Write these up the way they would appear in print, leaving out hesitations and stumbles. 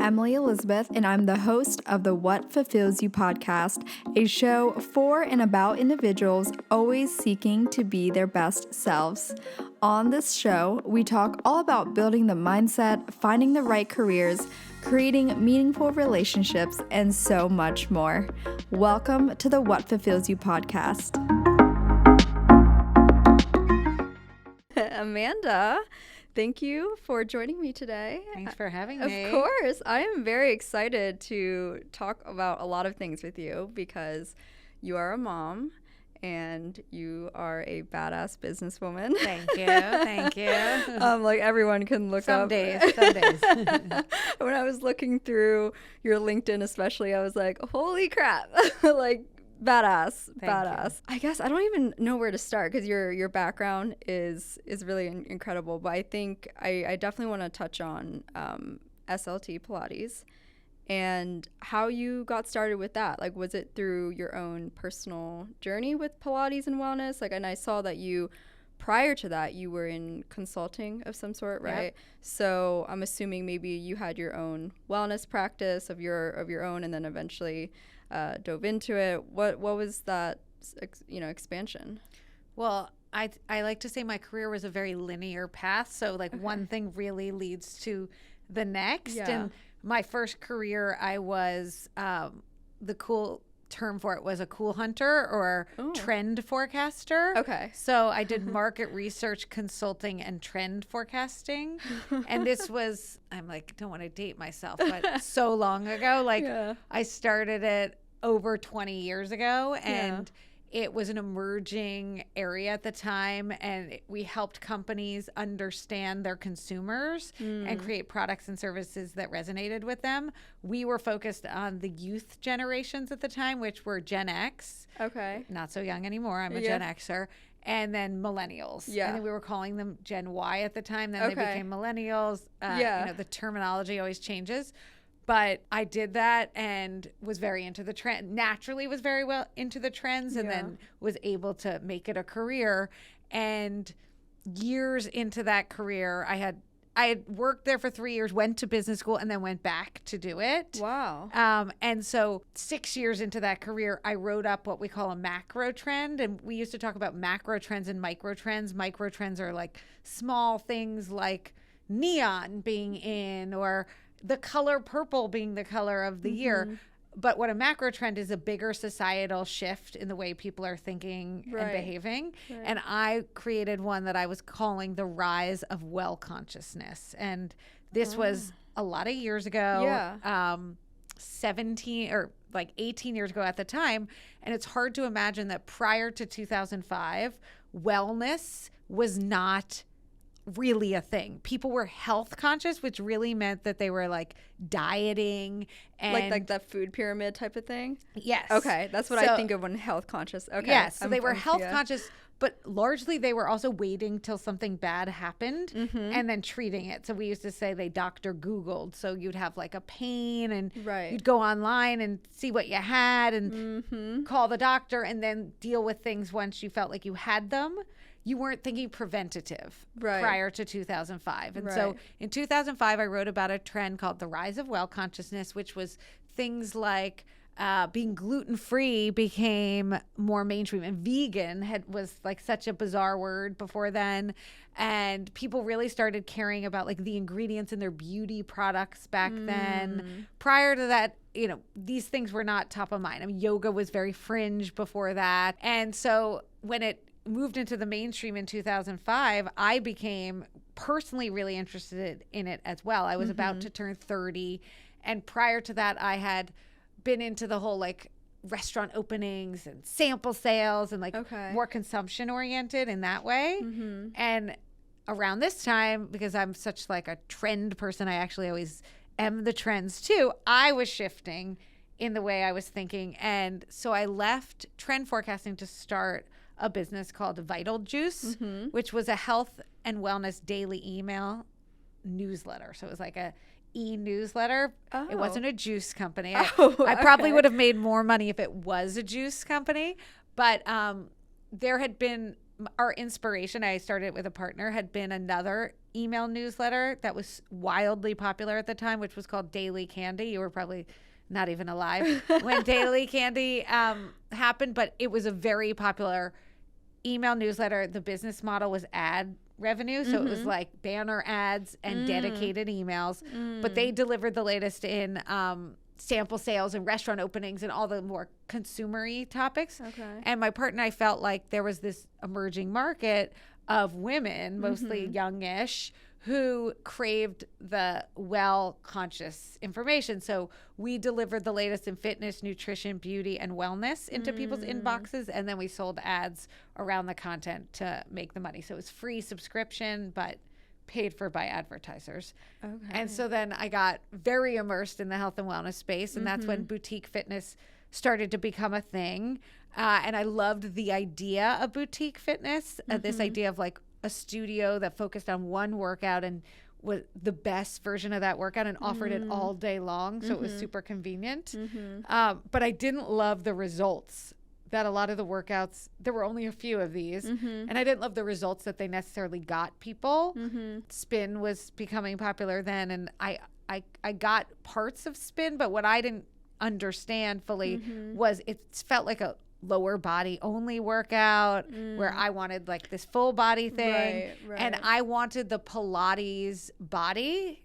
Emily Elizabeth, and I'm the host of the What Fulfills You podcast, a show for and about individuals always seeking to be their best selves. On this show, we talk all about building the mindset, finding the right careers, creating meaningful relationships, and so much more. Welcome to the What Fulfills You podcast. Amanda, thank you for joining me today. Thanks for having me. Of course. I am very excited to talk about a lot of things with you because you are a mom and you are a badass businesswoman. Thank you. Thank you. Like everyone can look Some up. days. When I was looking through your LinkedIn especially, I was like, holy crap. Like, badass. I guess I don't even know where to start because your background is really incredible. But I think I definitely want to touch on SLT Pilates and how you got started with that. Like, was it through your own personal journey with Pilates and wellness? Like, and I saw that you, prior to that, you were in consulting of some sort, right? Yep. So I'm assuming maybe you had your own wellness practice of your own, and then eventually dove into it. What was that, expansion? Well, I like to say my career was a very linear path. So like one thing really leads to the next. Yeah. And my first career, I was, the cool term for it was a cool hunter or trend forecaster. Okay. So I did market research, consulting, and trend forecasting. And this was, I'm like, don't want to date myself, but so long ago. Like I started it over 20 years ago, and it was an emerging area at the time, and we helped companies understand their consumers and create products and services that resonated with them. We were focused on the youth generations at the time, which were Gen X. Okay. Not so young anymore. I'm a Gen Xer. And then millennials. Yeah. And then we were calling them Gen Y at the time. Then they became millennials. The terminology always changes. But I did that and was very into the trend, naturally was very well into the trends, and then was able to make it a career. And years into that career, I had worked there for 3 years, went to business school, and then went back to do it. Wow. And so 6 years into that career, I wrote up what we call a macro trend. And we used to talk about macro trends and micro trends. Micro trends are like small things like neon being in, or the color purple being the color of the year. But what a macro trend is, a bigger societal shift in the way people are thinking and behaving. Right. And I created one that I was calling the rise of well consciousness. And this was a lot of years ago, 17 or like 18 years ago at the time. And it's hard to imagine that prior to 2005, wellness was not really a thing. People were health conscious, which really meant that they were like dieting and like that food pyramid type of thing. Yes. Okay, that's what I think of when health conscious. Okay. Yes. So they were health conscious, but largely they were also waiting till something bad happened and then treating it. So we used to say they Dr. Googled. So you'd have like a pain and you'd go online and see what you had and call the doctor and then deal with things once you felt like you had them. You weren't thinking preventative prior to 2005. And so in 2005, I wrote about a trend called the rise of well consciousness, which was things like being gluten-free became more mainstream, and vegan was like such a bizarre word before then. And people really started caring about like the ingredients in their beauty products back then. Prior to that, these things were not top of mind. I mean, yoga was very fringe before that. And so when it moved into the mainstream in 2005, I became personally really interested in it as well. I was about to turn 30. And prior to that, I had been into the whole like restaurant openings and sample sales and like more consumption oriented in that way. And around this time, because I'm such like a trend person, I actually always am the trends too. I was shifting in the way I was thinking. And so I left trend forecasting to start a business called Vital Juice, which was a health and wellness daily email newsletter. So it was like a e-newsletter. It wasn't a juice company. I probably would have made more money if it was a juice company, but there had been our inspiration, I started it with a partner, had been another email newsletter that was wildly popular at the time, which was called Daily Candy. You were probably not even alive when Daily Candy happened, but it was a very popular email newsletter. The business model was ad revenue, so it was like banner ads and dedicated emails, but they delivered the latest in sample sales and restaurant openings and all the more consumer-y topics. And my partner and I felt like there was this emerging market of women, mostly youngish, who craved the well-conscious information. So we delivered the latest in fitness, nutrition, beauty, and wellness into people's inboxes, and then we sold ads around the content to make the money. So it was free subscription, but paid for by advertisers. And so then I got very immersed in the health and wellness space, and that's when boutique fitness started to become a thing. And I loved the idea of boutique fitness, this idea of like a studio that focused on one workout and was the best version of that workout and offered it all day long. So it was super convenient. But I didn't love the results that a lot of the workouts, there were only a few of these, and I didn't love the results that they necessarily got people. Spin was becoming popular then, and I got parts of spin, but what I didn't understand fully was it felt like a lower body only workout where I wanted like this full body thing, and I wanted the Pilates body.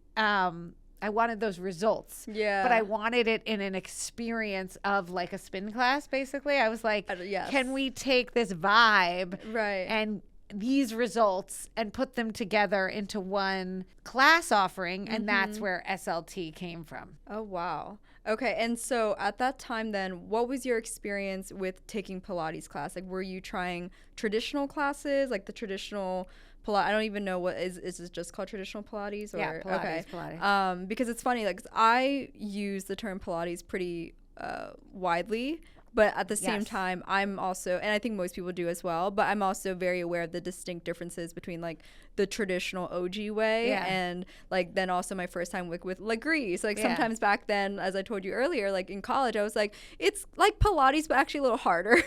I wanted those results, but I wanted it in an experience of like a spin class. Basically, I was like, can we take this vibe and these results and put them together into one class offering? And that's where SLT came from. Oh, wow. Okay. And so at that time then, what was your experience with taking Pilates class? Like, were you trying traditional classes, like the traditional Pilates? I don't even know what is it just called traditional Pilates? Or, yeah, Pilates, okay. Pilates. Because it's funny, like I use the term Pilates pretty widely, but at the same time, I'm also, and I think most people do as well, but I'm also very aware of the distinct differences between like the traditional OG way and like then also my first time with Legris. Like sometimes back then, as I told you earlier, like in college, I was like, it's like Pilates, but actually a little harder.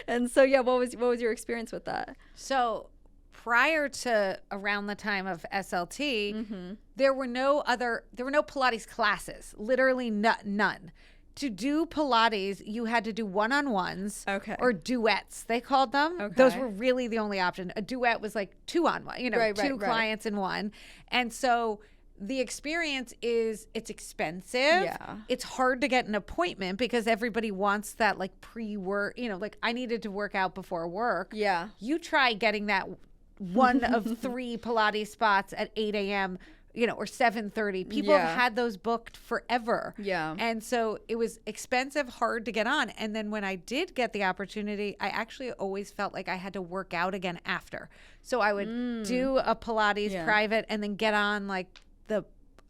And so, what was your experience with that? So prior to around the time of SLT, there were no Pilates classes, literally none. To do Pilates, you had to do one-on-ones or duets, they called them. Those were really the only option. A duet was like two-on-one, two clients in one. And so the experience is, it's expensive. It's hard to get an appointment because everybody wants that like pre-work, like I needed to work out before work. You try getting that one of 3 Pilates spots at 8 a.m., or 7:30. People have had those booked forever. And so it was expensive, hard to get on. And then when I did get the opportunity, I actually always felt like I had to work out again after. So I would do a Pilates private and then get on like the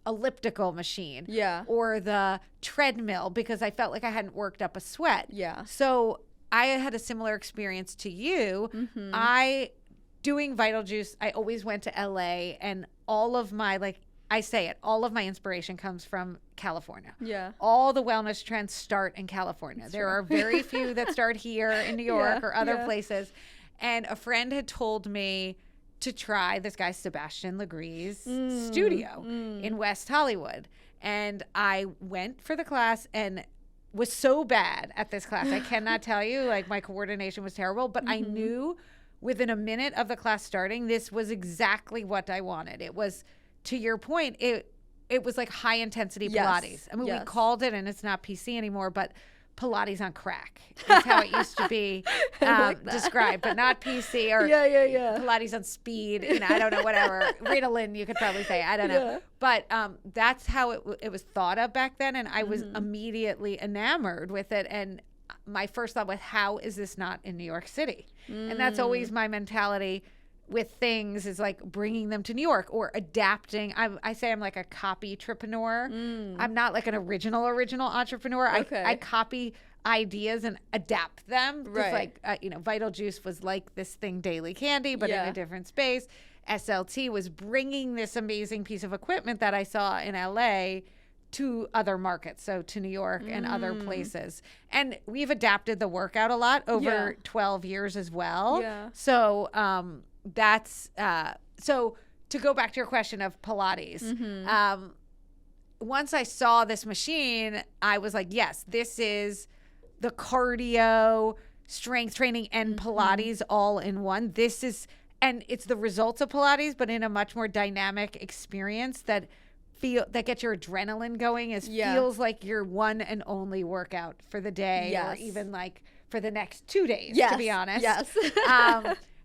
elliptical machine or the treadmill because I felt like I hadn't worked up a sweat. So I had a similar experience to you. Doing Vital Juice, I always went to LA, and all of my, all of my inspiration comes from California. All the wellness trends start in California. There are very few that start here in New York or other places. And a friend had told me to try this guy, Sebastian Legris' studio in West Hollywood. And I went for the class and was so bad at this class. I cannot tell you, like my coordination was terrible, but I knew within a minute of the class starting, this was exactly what I wanted. It was, to your point, it was like high intensity Pilates. I mean, we called it, and it's not PC anymore, but Pilates on crack is how it used to be described, but not PC or Pilates on speed. I don't know, whatever. Ritalin, you could probably say. I don't know. But that's how it was thought of back then, and I was immediately enamored with it. And my first thought was, how is this not in New York City? And that's always my mentality with things, is like bringing them to New York or adapting. I say I'm like a copy-trepreneur. I'm not like an original entrepreneur. I copy ideas and adapt them. Like, Vital Juice was like this thing, Daily Candy, but in a different space. SLT was bringing this amazing piece of equipment that I saw in LA to other markets, so to New York and other places. And we've adapted the workout a lot over 12 years as well. Yeah. So that's so to go back to your question of Pilates. Once I saw this machine, I was like, yes, this is the cardio, strength training, and Pilates all in one. This is, and it's the results of Pilates, but in a much more dynamic experience that gets your adrenaline going. Feels like your one and only workout for the day, or even like for the next 2 days, to be honest. Yes.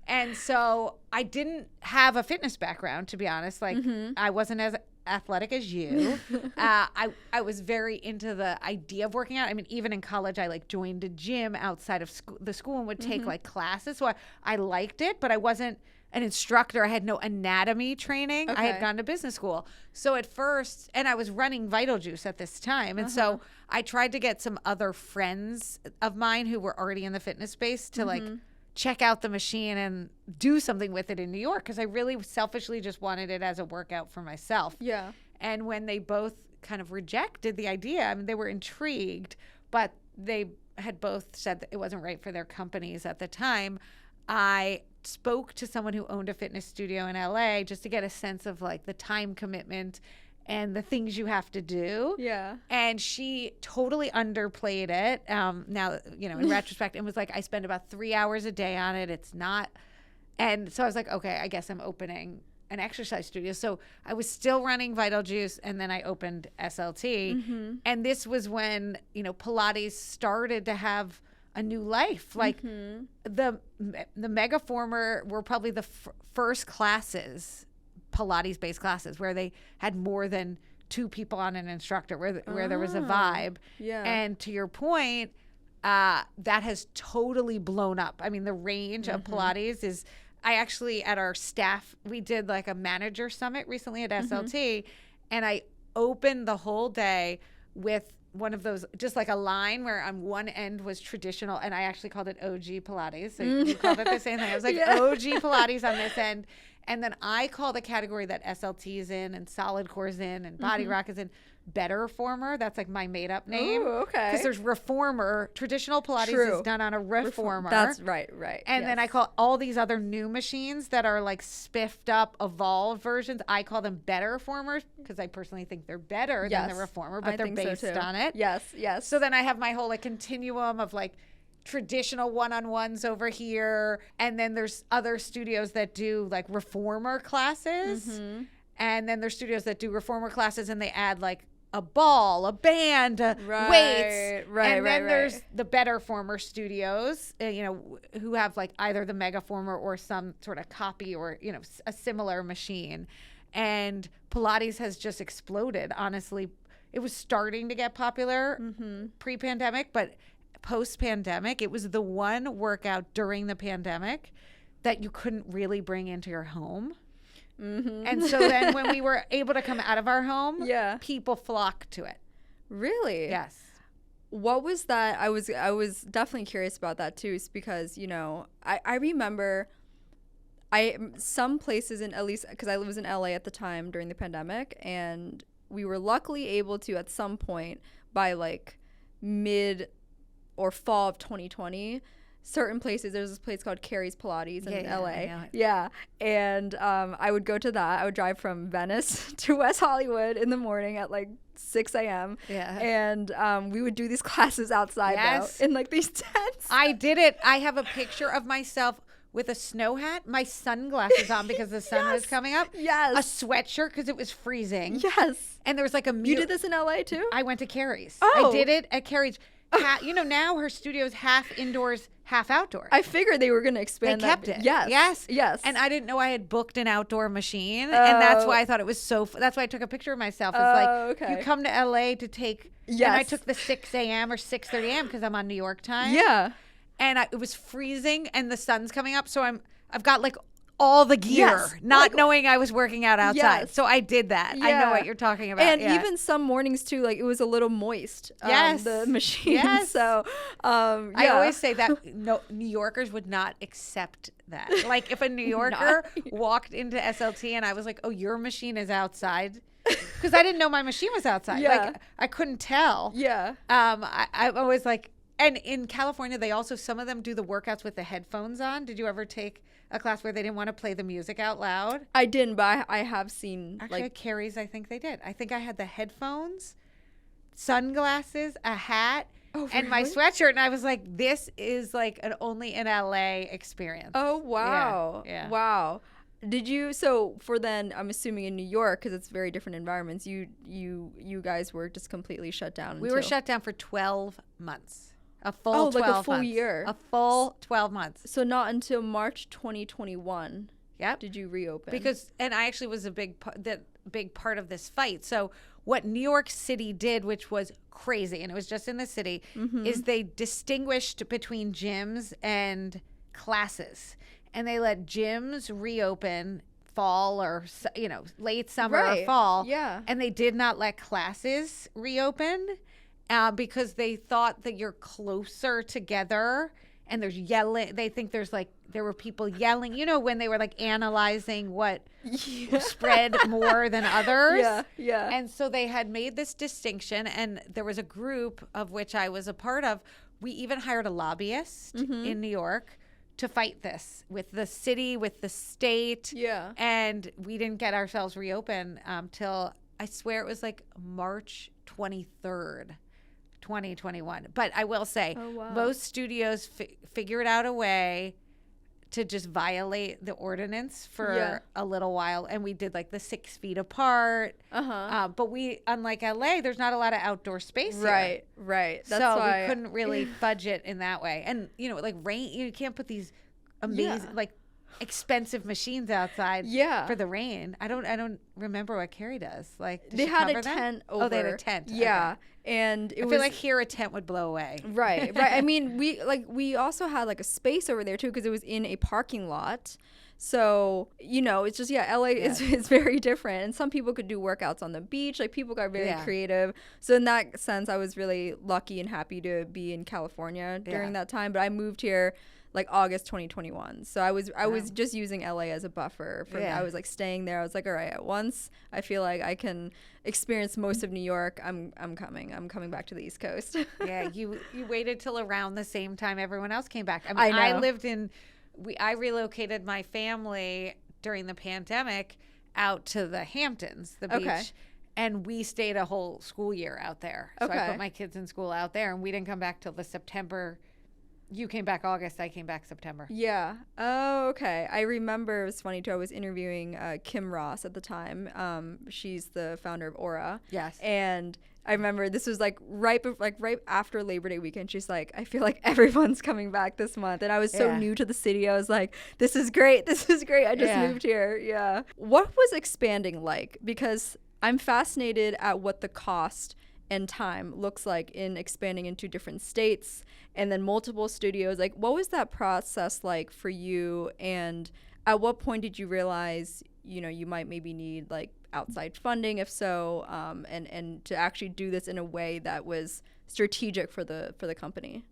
And so I didn't have a fitness background, to be honest. Like I wasn't as athletic as you. I was very into the idea of working out. I mean, even in college, I like joined a gym outside of the school and would take like classes. So I liked it, but I wasn't an instructor. I had no anatomy training. I had gone to business school. So at first, and I was running Vital Juice at this time. And so I tried to get some other friends of mine who were already in the fitness space to like check out the machine and do something with it in New York, because I really selfishly just wanted it as a workout for myself. Yeah. And when they both kind of rejected the idea, I mean, they were intrigued, but they had both said that it wasn't right for their companies at the time. I spoke to someone who owned a fitness studio in LA just to get a sense of like the time commitment and the things you have to do. Yeah. And she totally underplayed it. Now, in retrospect, it was like, I spend about 3 hours a day on it. It's not. And so I was like, okay, I guess I'm opening an exercise studio. So I was still running Vital Juice, and then I opened SLT. And this was when, Pilates started to have a new life. Like the Megaformer were probably the first classes, Pilates-based classes, where they had more than 2 people on an instructor, where there was a vibe. Yeah. And to your point, that has totally blown up. I mean, the range of Pilates is, I actually, at our staff, we did like a manager summit recently at SLT, and I opened the whole day with one of those, just like a line where on one end was traditional, and I actually called it OG Pilates. So you called it the same thing. I was like, OG Pilates on this end. And then I call the category that SLT is in, and Solid Core is in, and Body Rock is in, Better Former. That's like my made up name. Ooh, okay. Because there's Reformer. Traditional Pilates is done on a Reformer. That's right. And then I call all these other new machines that are like spiffed up, evolved versions, I call them Better Formers, because I personally think they're better than the Reformer, but they're based on it. Yes. So then I have my whole like continuum of like traditional one-on-ones over here, and then there's other studios that do like Reformer classes, and then there's studios that do Reformer classes and they add like a ball, a band, weights, and then there's the Better Former studios, who have like either the Megaformer or some sort of copy or a similar machine. And Pilates has just exploded. Honestly, it was starting to get popular pre-pandemic, but post-pandemic, it was the one workout during the pandemic that you couldn't really bring into your home. And so then when we were able to come out of our home, people flocked to it. Really? Yes. What was that? I was definitely curious about that too, because I remember some places, in at least because I was in LA at the time during the pandemic, and we were luckily able to at some point by like mid or fall of 2020, certain places, there's this place called Carrie's Pilates in LA. And I would go to that. I would drive from Venice to West Hollywood in the morning at like 6 a.m. And we would do these classes outside though, in like these tents. I did it. I have a picture of myself with a snow hat, my sunglasses on because the sun was coming up. A sweatshirt because it was freezing. And there was like a You did this in LA too? I went to Carrie's. I did it at Carrie's. Now her studio's half indoors, half outdoors. I figured they were going to expand that. They kept it. Yes. And I didn't know I had booked an outdoor machine. And that's why I thought it was that's why I took a picture of myself. It's like, you come to LA to take, and I took the 6 a.m. or 6:30 a.m. because I'm on New York time. And it was freezing and the sun's coming up. So I've got like all the gear, not knowing I was working out outside. So I did that. I know what you're talking about. And even some mornings too, like it was a little moist. The machine. So I always say that New Yorkers would not accept that. Like if a New Yorker walked into SLT and I was like, oh, your machine is outside because I didn't know my machine was outside. Yeah. Like I couldn't tell. Yeah. I'm always like, and in California, they also, some of them do the workouts with the headphones on. Did you ever take a class where they didn't want to play the music out loud? I didn't, but I have seen. Actually, at Carrie's, I think they did. I think I had the headphones, sunglasses, a hat, and my sweatshirt. And I was like, this is like an only in LA experience. Oh, wow. Yeah. Wow. Did you, so for then, I'm assuming in New York, because it's very different environments, you guys were just completely shut down? We were shut down for 12 months. A full 12 like a full months. year. A full 12 months. So not until March 2021 Yep. did you reopen? Because, and I actually was a big part of this fight. So what New York City did, which was crazy, and it was just in the city, is they distinguished between gyms and classes. And they let gyms reopen fall or, late summer or fall. Yeah. And they did not let classes reopen because they thought that you're closer together and there's yelling. They think there were people yelling, when they were like analyzing what spread more than others. Yeah, yeah. And so they had made this distinction, and there was a group of which I was a part of. We even hired a lobbyist in New York to fight this with the city, with the state. Yeah. And we didn't get ourselves reopened till, I swear it was like March 23rd, 2021. But I will say, most studios figured out a way to just violate the ordinance for a little while. And we did like the 6 feet apart. But we, unlike LA, there's not a lot of outdoor space here. Right. That's so why we couldn't really fudge it in that way. And, like rain, you can't put these amazing, like expensive machines outside for the rain. I don't remember what Carrie does. Like, they had a tent over. Oh, they had a tent. Yeah. Okay. And I feel like here a tent would blow away. Right. I mean, we also had like a space over there too, because it was in a parking lot. So, it's just, LA is very different. And some people could do workouts on the beach. Like, people got very creative. So in that sense, I was really lucky and happy to be in California during that time. But I moved here like August 2021. So I was just using LA as a buffer for I was like staying there. I was like, all right, once I feel like I can experience most of New York, I'm coming back to the East Coast. Yeah, you waited till around the same time everyone else came back. I mean, I relocated my family during the pandemic out to the Hamptons, the beach. And we stayed a whole school year out there. So I put my kids in school out there, and we didn't come back till the September. You came back August. I came back September. Yeah. Oh, okay. I remember it was funny too. I was interviewing Kim Ross at the time. She's the founder of Aura. Yes. And I remember this was like right after Labor Day weekend. She's like, I feel like everyone's coming back this month. And I was so new to the city. I was like, this is great. This is great. I just moved here. Yeah. What was expanding like? Because I'm fascinated at what the cost and time looks like in expanding into different states and then multiple studios. Like, what was that process like for you? And at what point did you realize, you might maybe need like outside funding, if so, and to actually do this in a way that was strategic for the company?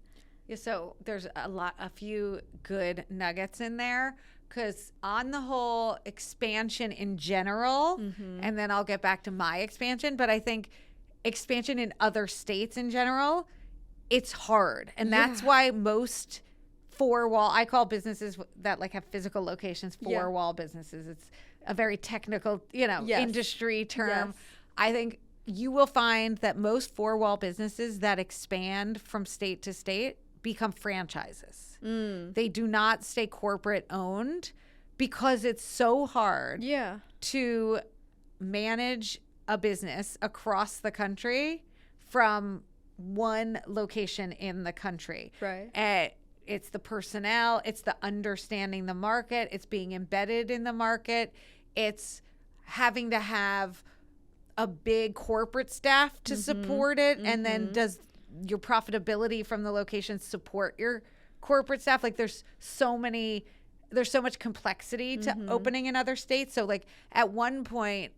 Yeah, so there's a few good nuggets in there, because on the whole, expansion in general, and then I'll get back to my expansion, but I think expansion in other states in general, it's hard. And that's why most I call businesses that like have physical locations four-wall businesses. It's a very technical, industry term. Yes. I think you will find that most four-wall businesses that expand from state to state become franchises. They do not stay corporate owned because it's so hard to manage a business across the country from one location in the country. Right. It's the personnel, it's the understanding the market, it's being embedded in the market, it's having to have a big corporate staff to support it, and then does your profitability from the location support your corporate staff? Like there's so much complexity to opening in other states. So like at one point,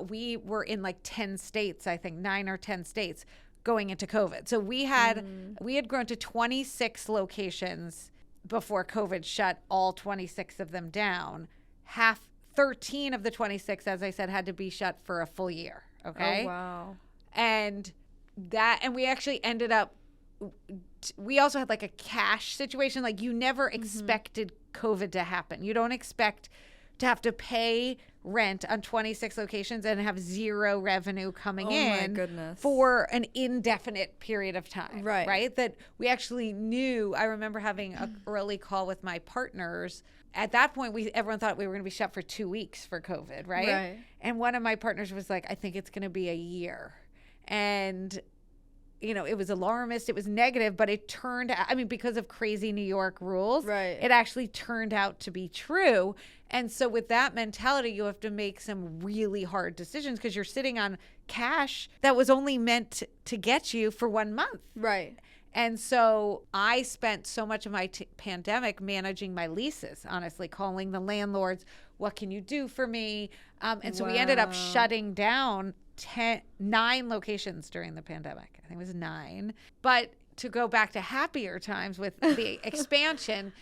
we were in like 10 states, I think 9 or 10 states going into COVID. So we had grown to 26 locations before COVID shut all 26 of them down. 13 of the 26, as I said, had to be shut for a full year. Okay. Oh, wow. And we actually ended up, we also had like a cash situation. Like, you never expected COVID to happen. You don't expect to have to pay rent on 26 locations and have zero revenue coming in for an indefinite period of time. Right. That we actually knew. I remember having an early call with my partners. At that point, everyone thought we were going to be shut for 2 weeks for COVID. Right. And one of my partners was like, I think it's going to be a year. And it was alarmist, it was negative, but it turned out, I mean, because of crazy New York rules, it actually turned out to be true. And so with that mentality, you have to make some really hard decisions because you're sitting on cash that was only meant to get you for 1 month. Right. And so I spent so much of my pandemic managing my leases, honestly, calling the landlords, what can you do for me? And so we ended up shutting down 9 locations during the pandemic. I think it was 9. But to go back to happier times with the expansion,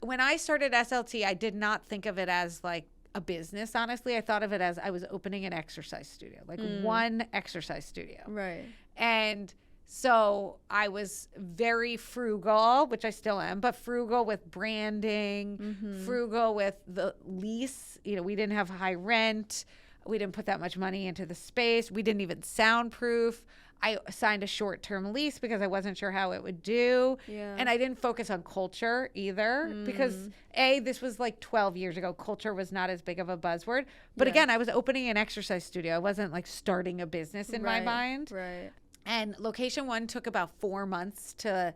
when I started SLT, I did not think of it as like a business, honestly. I thought of it as I was opening an exercise studio, like one exercise studio. Right. And so I was very frugal, which I still am, but frugal with branding, frugal with the lease. We didn't have high rent. We didn't put that much money into the space. We didn't even soundproof. I signed a short-term lease because I wasn't sure how it would do. Yeah. And I didn't focus on culture either because, this was like 12 years ago. Culture was not as big of a buzzword. But again, I was opening an exercise studio. I wasn't like starting a business in my mind. Right. And location 1 took about 4 months to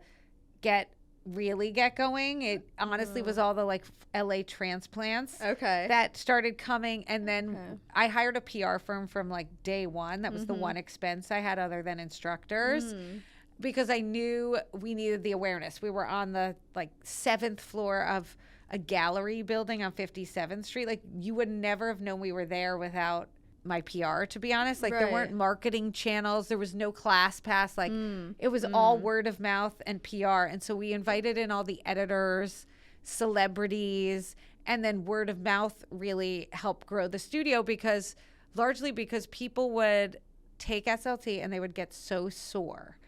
really get going. It honestly was all the like LA transplants that started coming. And then I hired a PR firm from like day one. That was the one expense I had other than instructors because I knew we needed the awareness. We were on the like 7th floor of a gallery building on 57th Street. Like, you would never have known we were there without my PR, to be honest. Like, there weren't marketing channels. There was no class pass. Like, it was all word of mouth and PR. And so we invited in all the editors, celebrities, and then word of mouth really helped grow the studio largely because people would take SLT and they would get so sore.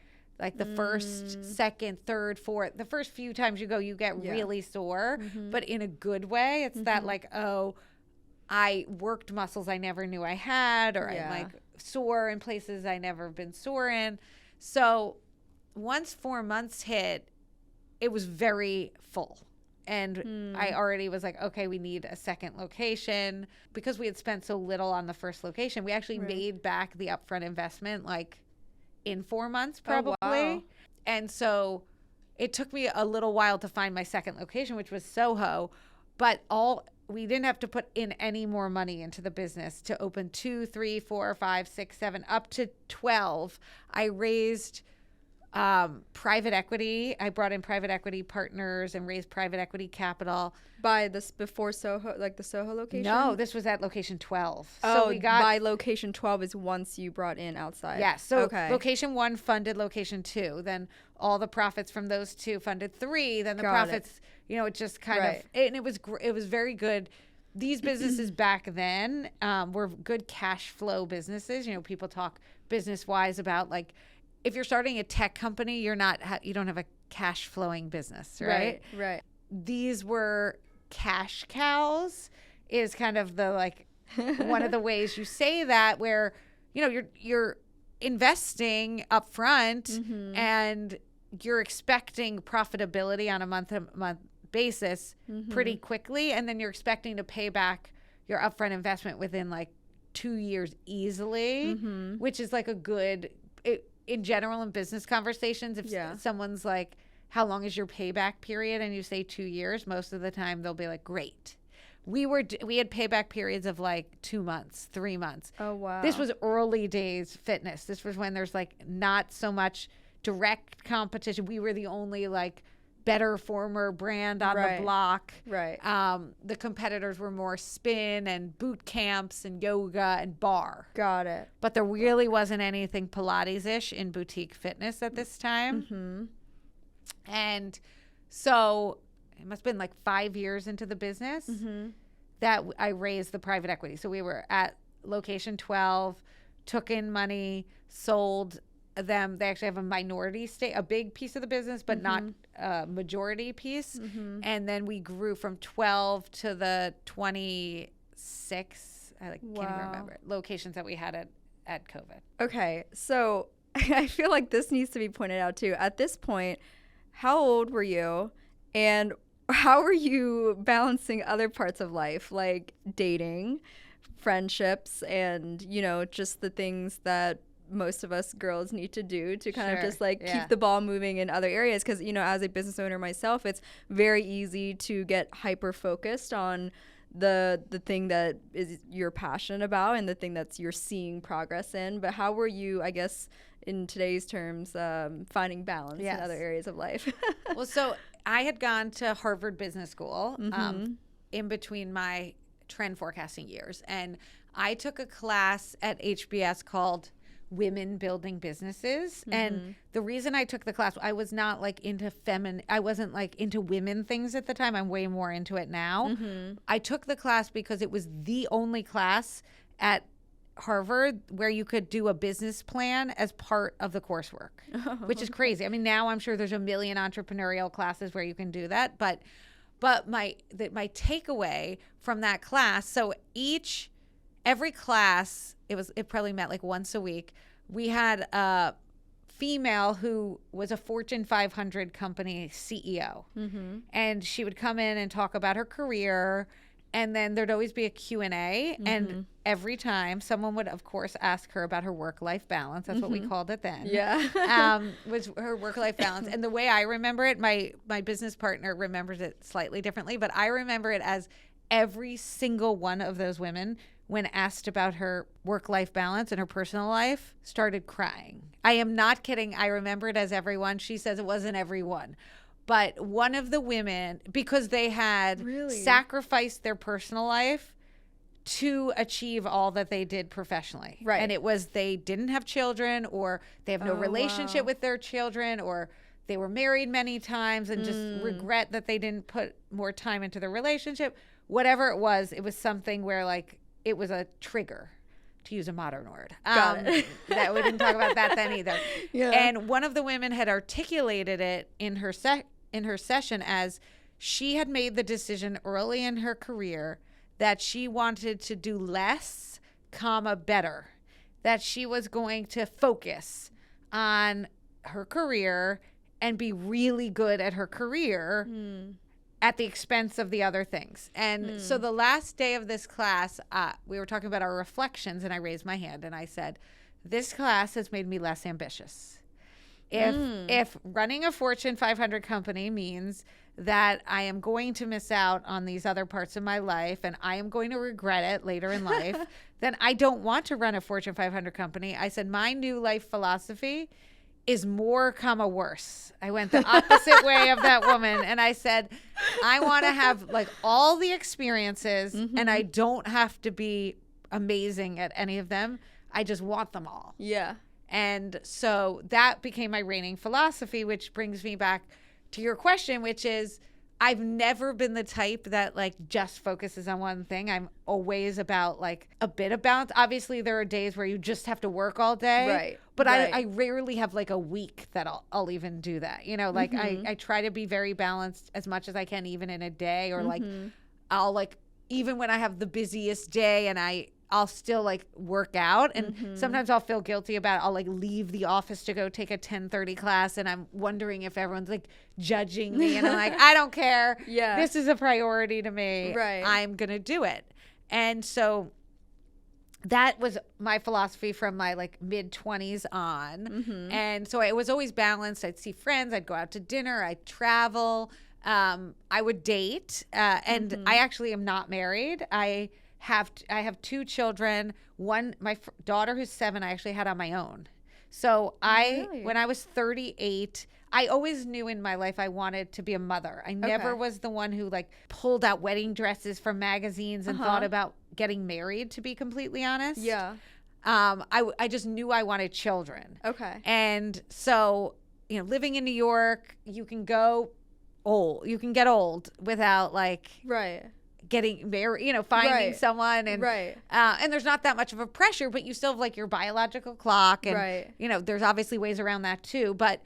Like the first, second, third, fourth, the first few times you go, you get really sore, but in a good way. It's that like, oh, I worked muscles I never knew I had, or I'm like sore in places I never been sore in. So once 4 months hit, it was very full. And I already was like, okay, we need a second location. Because we had spent so little on the first location, we actually made back the upfront investment like in 4 months probably. Oh, wow. And so it took me a little while to find my second location, which was Soho. But we didn't have to put in any more money into the business to open 2, 3, 4, 5, 6, 7, up to 12. I raised private equity. I brought in private equity partners and raised private equity capital. By this before Soho, like the Soho location? No, this was at location 12. Oh, so we got by location 12 is once you brought in outside. Yes. So location 1 funded location 2. Then all the profits from those 2 funded 3. Then the profits, it just kind of, and it was very good. These businesses back then were good cash flow businesses. People talk business wise about like, if you're starting a tech company, you don't have a cash flowing business, right? Right. These were cash cows is kind of the like one of the ways you say that, where you're investing up front and you're expecting profitability on a month-to-month basis pretty quickly, and then you're expecting to pay back your upfront investment within like 2 years easily, which is like a good in general in business conversations. If someone's like, how long is your payback period? And you say 2 years, most of the time they'll be like, great. We had payback periods of like 2 months, 3 months. Oh, wow. This was early days fitness. This was when there's like not so much direct competition. We were the only like better former brand on the block. Right. The competitors were more spin and boot camps and yoga and bar. Got it. But there really wasn't anything Pilates-ish in boutique fitness at this time. And so it must have been like 5 years into the business that I raised the private equity. So we were at location 12, took in money, sold them. They actually have a minority stake, a big piece of the business, but not a majority piece. And then we grew from 12 to the 26, I can't even remember, locations that we had at COVID. Okay, so I feel like this needs to be pointed out too. At this point, how old were you, and how are you balancing other parts of life, like dating, friendships, and, you know, just the things that most of us girls need to do to kind of just like keep the ball moving in other areas? Because, you know, as a business owner myself, it's very easy to get hyper focused on the thing that is you're passionate about and the thing that's you're seeing progress in. But how were you, I guess, in today's terms, finding balance in other areas of life? Well, so I had gone to Harvard Business School in between my trend forecasting years. And I took a class at HBS called Women Building Businesses. And the reason I took the class, I was not like into I wasn't like into women things at the time. I'm way more into it now. I took the class because it was the only class at Harvard where you could do a business plan as part of the coursework, which is crazy. I mean, now I'm sure there's a million entrepreneurial classes where you can do that, but my takeaway from that class, so every class, it probably met like once a week. We had a female who was a Fortune 500 company CEO, and she would come in and talk about her career. And then there'd always be a Q&A. And every time someone would, of course, ask her about her work-life balance. That's what we called it then. Was her work-life balance. And the way I remember it, my business partner remembers it slightly differently, but I remember it as every single one of those women, when asked about her work-life balance and her personal life, started crying. I am not kidding. I remember it as everyone. She says it wasn't everyone. But one of the women, because they had sacrificed their personal life to achieve all that they did professionally. Right. And it was they didn't have children, or they have no relationship with their children, or they were married many times and just regret that they didn't put more time into the relationship. Whatever it was something where like it was a trigger, to use a modern word. That we didn't talk about that then either. And one of the women had articulated it in her session as she had made the decision early in her career that she wanted to do less, better, that she was going to focus on her career and be really good at her career at the expense of the other things. And so the last day of this class, we were talking about our reflections, and I raised my hand and I said, this class has made me less ambitious. If running a Fortune 500 company means that I am going to miss out on these other parts of my life and I am going to regret it later in life, then I don't want to run a Fortune 500 company. I said, my new life philosophy is more, worse. I went the opposite way of that woman. And I said, I want to have like all the experiences and I don't have to be amazing at any of them. I just want them all. Yeah. And so that became my reigning philosophy, which brings me back to your question, which is I've never been the type that like just focuses on one thing. I'm always about like a bit of balance. Obviously, there are days where you just have to work all day. Right. But I rarely have like a week that I'll even do that. You know, like I try to be very balanced as much as I can, even in a day, or like I'll like, even when I have the busiest day and I'll still like work out, and sometimes I'll feel guilty about it. I'll like leave the office to go take a 10:30 class, and I'm wondering if everyone's like judging me, and I'm like, I don't care. This is a priority to me. I'm gonna do it. And so that was my philosophy from my like mid-20s on. And so it was always balanced. I'd see friends, I'd go out to dinner, I'd travel, I would date, and I actually am not married. I have two children. One, my daughter who's 7, I actually had on my own. So when I was 38, I always knew in my life I wanted to be a mother. I never was the one who like pulled out wedding dresses from magazines and thought about getting married, to be completely honest. I just knew I wanted children. And so, you know, living in New York, you can get old without like getting married, finding someone, and and there's not that much of a pressure, but you still have like your biological clock, and there's obviously ways around that too. But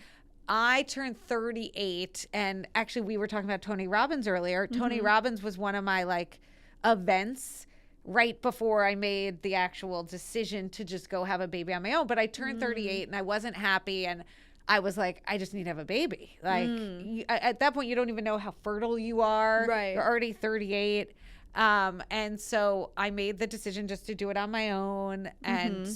I turned 38, and actually we were talking about Tony Robbins earlier. Tony Robbins was one of my like events right before I made the actual decision to just go have a baby on my own. But I turned 38 and I wasn't happy, and I was like, I just need to have a baby. Like at that point, you don't even know how fertile you are. Right. You're already 38. And so I made the decision just to do it on my own, and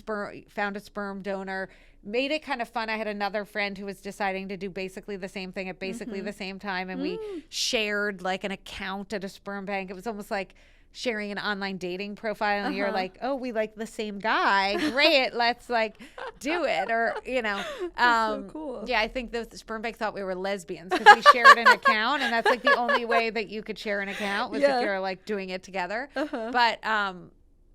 found a sperm donor, made it kind of fun. I had another friend who was deciding to do basically the same thing at basically the same time. And we shared like an account at a sperm bank. It was almost like sharing an online dating profile, and you're like, oh, we like the same guy. Great. Let's like do it. Or, so cool. Yeah, I think the sperm bank thought we were lesbians because we shared an account, and that's like the only way that you could share an account was if you're like doing it together. But,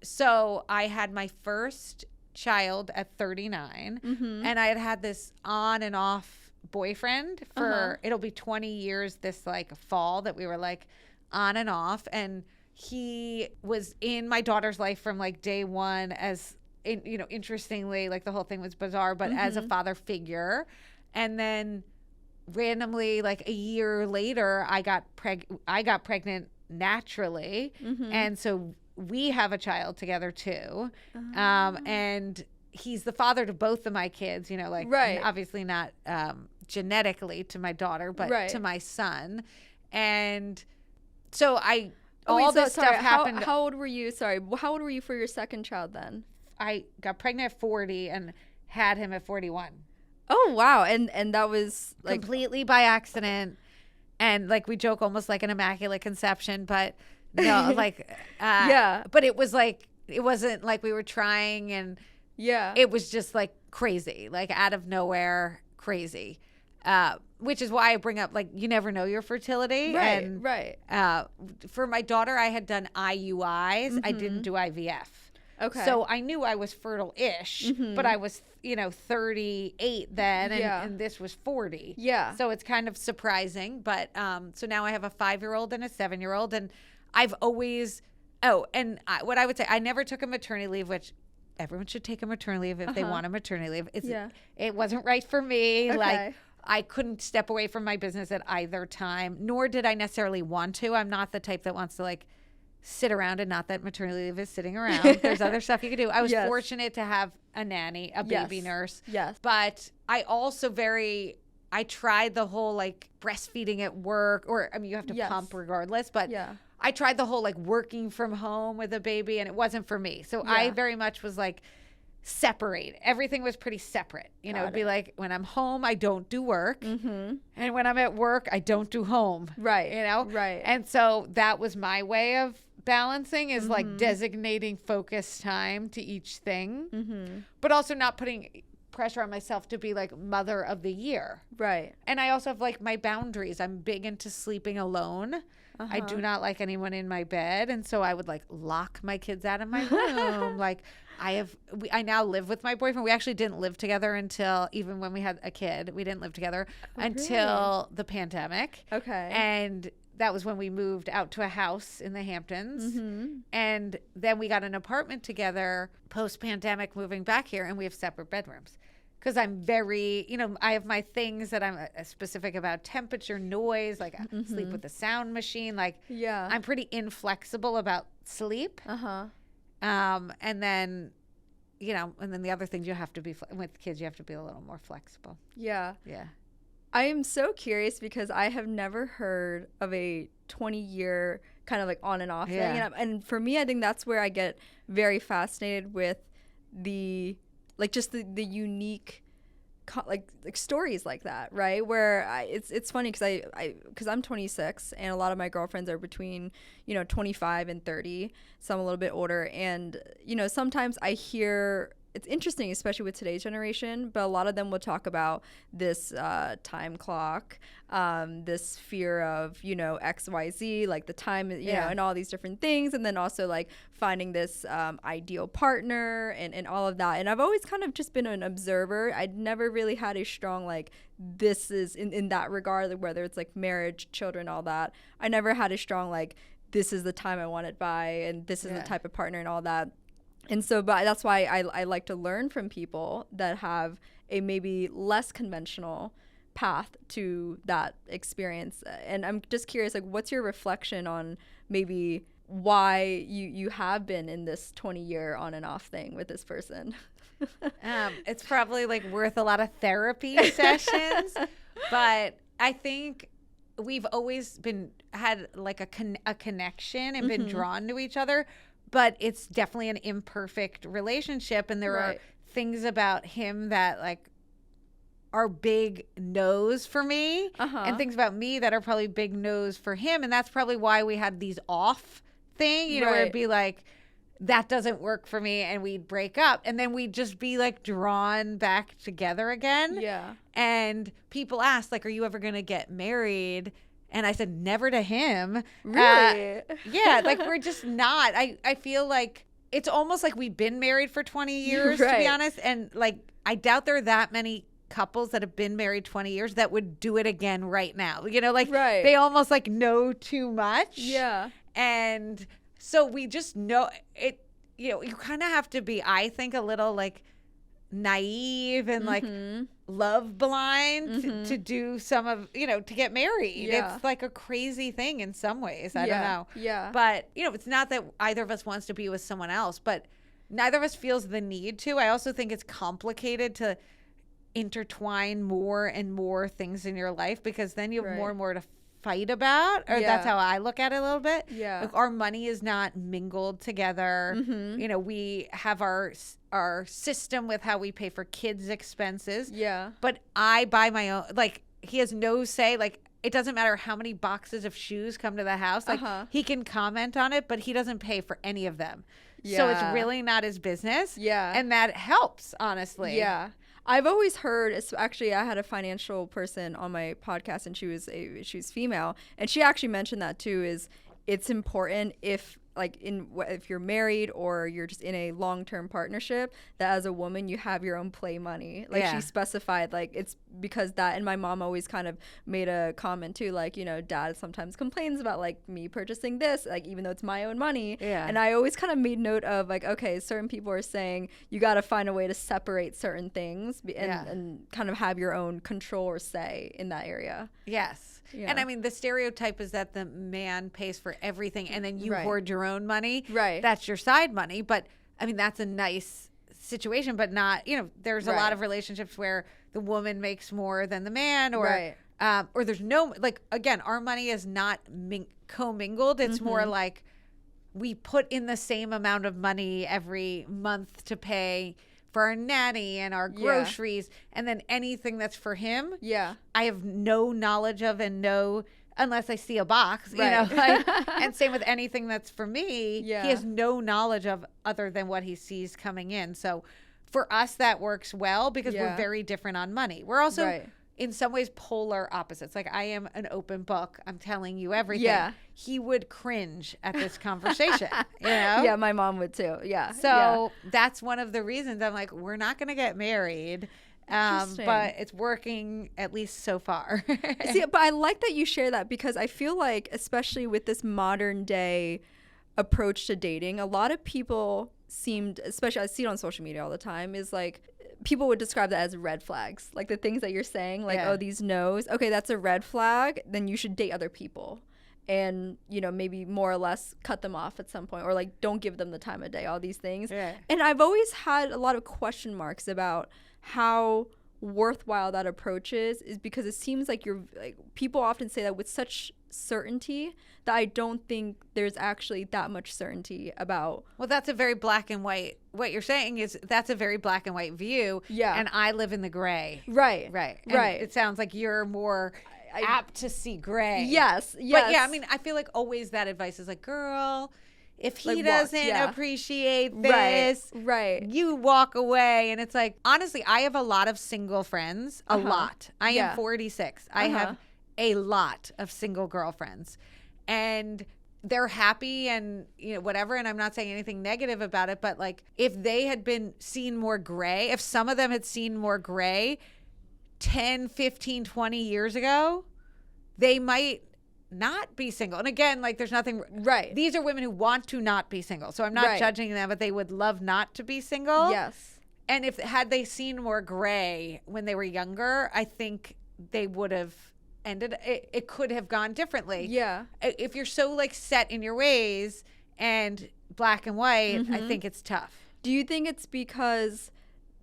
so I had my first child at 39, and I had this on and off boyfriend for, it'll be 20 years this like fall that we were like on and off. And he was in my daughter's life from like day one, as interestingly, like the whole thing was bizarre, but as a father figure. And then randomly, like a year later, I got pregnant naturally. And so we have a child together too. And he's the father to both of my kids, obviously not genetically to my daughter, but to my son. And so this stuff happened. How old were you? Sorry. How old were you for your second child then? I got pregnant at 40 and had him at 41. Oh, wow. And that was like completely by accident. And like we joke almost like an immaculate conception, but no, like, but it was like, it wasn't like we were trying, and it was just like crazy, like out of nowhere crazy. Which is why I bring up, like, you never know your fertility. Right. For my daughter, I had done IUIs. I didn't do IVF. Okay. So I knew I was fertile-ish, but I was, 38 then, and this was 40. Yeah. So it's kind of surprising. But so now I have a 5-year-old and a 7-year-old, and I've always, what I would say, I never took a maternity leave, which everyone should take a maternity leave if they want a maternity leave. It wasn't right for me. Okay. Like, I couldn't step away from my business at either time, nor did I necessarily want to. I'm not the type that wants to like sit around, and not that maternity leave is sitting around. There's other stuff you could do. I was fortunate to have a nanny, a baby nurse. Yes. But I also I tried the whole like breastfeeding at work, or I mean, you have to pump regardless, but I tried the whole like working from home with a baby, and it wasn't for me. So I very much was like, separate. Everything was pretty separate. It'd be like, when I'm home, I don't do work. And when I'm at work, I don't do home. Right. Right. And so that was my way of balancing, is like designating focus time to each thing, but also not putting pressure on myself to be like mother of the year. Right. And I also have like my boundaries. I'm big into sleeping alone. I do not like anyone in my bed. And so I would like lock my kids out of my room. Like, I now live with my boyfriend. We actually didn't live together until, even when we had a kid, we didn't live together until the pandemic. Okay. And that was when we moved out to a house in the Hamptons. And then we got an apartment together post-pandemic, moving back here, and we have separate bedrooms. Because I'm very, I have my things that I'm specific about: temperature, noise, like sleep with a sound machine. Like, I'm pretty inflexible about sleep. And then, and then the other things, you have to be, with kids, you have to be a little more flexible. Yeah. Yeah. I am so curious because I have never heard of a 20-year kind of like on and off thing. And for me, I think that's where I get very fascinated with the, like, just the unique like stories like that, right? Where it's funny because I'm 26, and a lot of my girlfriends are between 25 and 30, some a little bit older, and sometimes I hear, it's interesting, especially with today's generation, but a lot of them will talk about this time clock, this fear of, XYZ, like the time, and all these different things. And then also like finding this ideal partner and all of that. And I've always kind of just been an observer. I'd never really had a strong, like, this is in that regard, whether it's like marriage, children, all that. I never had a strong, like, this is the time I want it by, and this is the type of partner and all that. And so, but that's why I like to learn from people that have a maybe less conventional path to that experience. And I'm just curious, like, what's your reflection on maybe why you have been in this 20-year on and off thing with this person? It's probably like worth a lot of therapy sessions, but I think we've always had like a connection and been drawn to each other, but it's definitely an imperfect relationship. And there are things about him that like are big no's for me, and things about me that are probably big no's for him. And that's probably why we had these off thing, you know, where it'd be like, that doesn't work for me, and we'd break up, and then we'd just be like drawn back together again. Yeah. And people asked, like, are you ever going to get married? And I said, never to him. Really? Yeah, like we're just not. I feel like it's almost like we've been married for 20 years, to be honest. And like, I doubt there are that many couples that have been married 20 years that would do it again right now. You know, like they almost like know too much. Yeah. And so we just know it, you know, you kind of have to be, I think, a little like naive and like love blind to do some of, you know, to get married. It's like a crazy thing in some ways. I don't know. Yeah. But, you know, it's not that either of us wants to be with someone else, but neither of us feels the need to. I also think it's complicated to intertwine more and more things in your life, because then you have more and more to fight about, or that's how I look at it a little bit. Like our money is not mingled together. You know, we have our system with how we pay for kids' expenses. But I buy my own, like he has no say. Like it doesn't matter how many boxes of shoes come to the house. Like he can comment on it, but he doesn't pay for any of them. So it's really not his business. And that helps, honestly. I've always heard, actually, I had a financial person on my podcast, and she was female, and she actually mentioned that too, is it's important if you're married or you're just in a long-term partnership, that as a woman you have your own play money. Like she specified, like it's because that, and my mom always kind of made a comment too, like, you know, dad sometimes complains about like me purchasing this, like even though it's my own money. And I always kind of made note of like, okay, certain people are saying you got to find a way to separate certain things and kind of have your own control or say in that area. And I mean, the stereotype is that the man pays for everything and then you hoard your own money. That's your side money. But I mean, that's a nice situation, but not, you know, there's a lot of relationships where the woman makes more than the man, or there's no, like, again, our money is not commingled. It's more like we put in the same amount of money every month to pay for our nanny and our groceries, and then anything that's for him, I have no knowledge of, and unless I see a box, you know, like, and same with anything that's for me, he has no knowledge of other than what he sees coming in. So for us, that works well because we're very different on money. We're also in some ways polar opposites. Like I am an open book. I'm telling you everything. He would cringe at this conversation, you know? Yeah, my mom would too. So that's one of the reasons I'm like, we're not going to get married. But it's working at least so far. See, but I like that you share that, because I feel like, especially with this modern day approach to dating, a lot of people especially I see it on social media all the time, is like people would describe that as red flags. Like the things that you're saying, like, oh, these no's, okay, that's a red flag, then you should date other people. And, you know, maybe more or less cut them off at some point, or like don't give them the time of day, all these things. And I've always had a lot of question marks about how worthwhile that approach is because it seems like people often say that with such certainty that I don't think there's actually that much certainty about. Well, that's a very black and white. What you're saying is that's a very black and white view. And I live in the gray. And it sounds like you're more apt to see gray. Yes. But yeah, I mean, I feel like always that advice is like, girl, if he doesn't appreciate this, you walk away. And it's like, honestly, I have a lot of single friends, a lot. I am 46. I have a lot of single girlfriends, and they're happy and, you know, whatever. And I'm not saying anything negative about it, but like if they had been seen more gray, if some of them had seen more gray 10, 15, 20 years ago, they might not be single. And again, like there's nothing right. These are women who want to not be single. So I'm not judging them, but they would love not to be single. Yes. And had they seen more gray when they were younger, I think they would have it could have gone differently. Yeah. If you're so like set in your ways and black and white, I think it's tough. Do you think it's because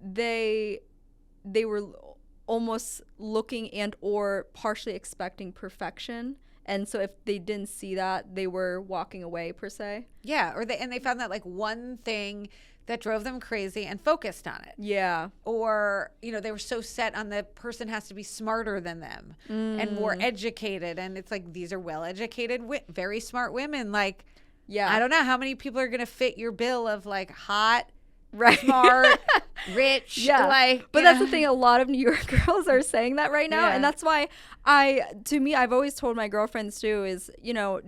they were almost looking and or partially expecting perfection, and so if they didn't see that, they were walking away per se? Yeah, or they found that like one thing that drove them crazy and focused on it. Yeah. Or, they were so set on the person has to be smarter than them and more educated, and it's like these are well-educated very smart women, like I don't know how many people are going to fit your bill of like hot, smart, rich. But that's the thing. A lot of New York girls are saying that right now. And that's why I've always told my girlfriends too is,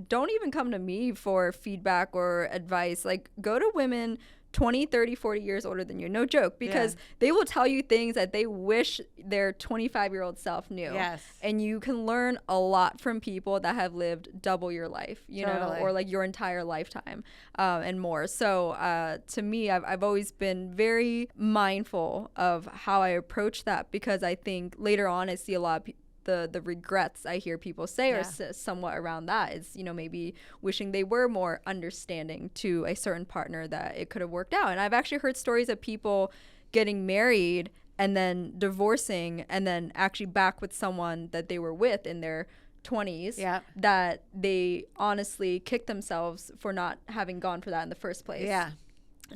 don't even come to me for feedback or advice. Like go to women 20, 30, 40 years older than you. No joke. Because they will tell you things that they wish their 25-year-old self knew. Yes. And you can learn a lot from people that have lived double your life, know, or like your entire lifetime and more. So to me, I've always been very mindful of how I approach that, because I think later on I see a lot of the regrets I hear people say are somewhat around that. Is, maybe wishing they were more understanding to a certain partner that it could have worked out. And I've actually heard stories of people getting married and then divorcing and then actually back with someone that they were with in their 20s that they honestly kicked themselves for not having gone for that in the first place.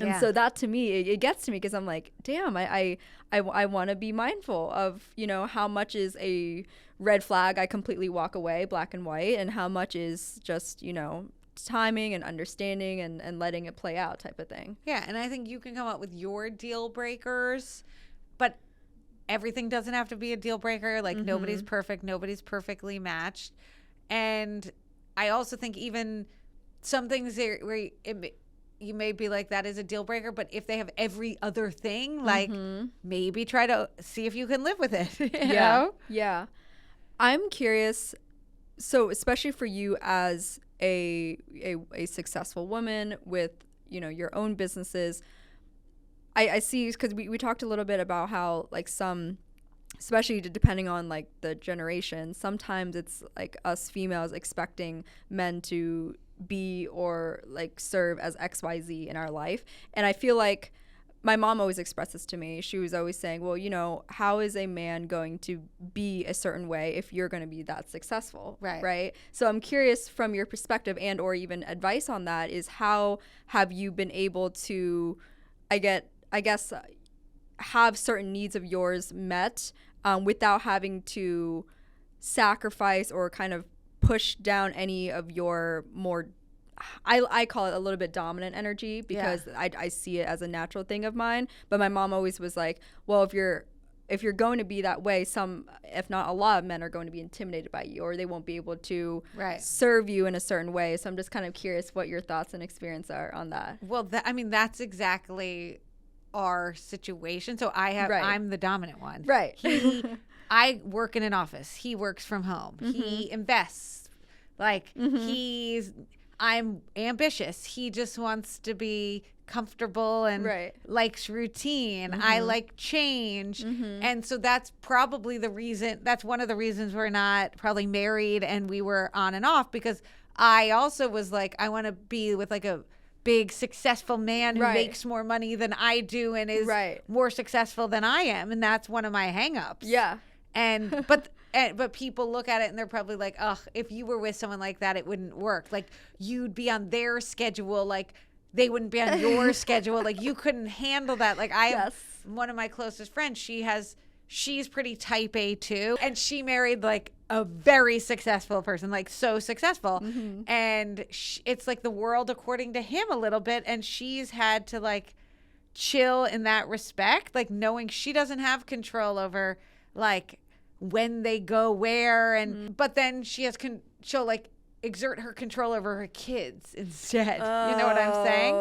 And so that to me, it gets to me, because I'm like, damn, I want to be mindful of, how much is a red flag, I completely walk away, black and white, and how much is just, timing and understanding and letting it play out type of thing. Yeah, and I think you can come up with your deal breakers, but everything doesn't have to be a deal breaker. Like nobody's perfect, nobody's perfectly matched. And I also think even some things where you may be like, that is a deal breaker, but if they have every other thing, like maybe try to see if you can live with it. You know? Yeah. I'm curious. So especially for you as a successful woman with, your own businesses, I see, because we talked a little bit about how like some, especially depending on like the generation, sometimes it's like us females expecting men to be or like serve as XYZ in our life. And I feel like my mom always expressed this to me. She was always saying, well, how is a man going to be a certain way if you're going to be that successful? Right. So I'm curious from your perspective and or even advice on that is, how have you been able to, I guess, have certain needs of yours met without having to sacrifice or kind of push down any of your more, I call it a little bit dominant energy, because I see it as a natural thing of mine. But my mom always was like, well, if you're going to be that way, some, if not a lot of men are going to be intimidated by you, or they won't be able to serve you in a certain way. So I'm just kind of curious what your thoughts and experience are on that. Well, that's exactly our situation. So I'm the dominant one. Right. I work in an office. He works from home. He invests. Like I'm ambitious. He just wants to be comfortable and likes routine. I like change. And so that's probably the reason, that's one of the reasons we're not probably married and we were on and off, because I also was like, I want to be with like a big successful man who makes more money than I do and is more successful than I am. And that's one of my hangups. Yeah. And but people look at it and they're probably like, ugh, if you were with someone like that, it wouldn't work. Like you'd be on their schedule, like they wouldn't be on your schedule. Like you couldn't handle that. Like I have one of my closest friends, she's pretty type A too. And she married like a very successful person, like so successful. And it's like the world according to him a little bit. And she's had to like chill in that respect, like knowing she doesn't have control over like when they go where. And but then she'll like exert her control over her kids instead. You know what I'm saying?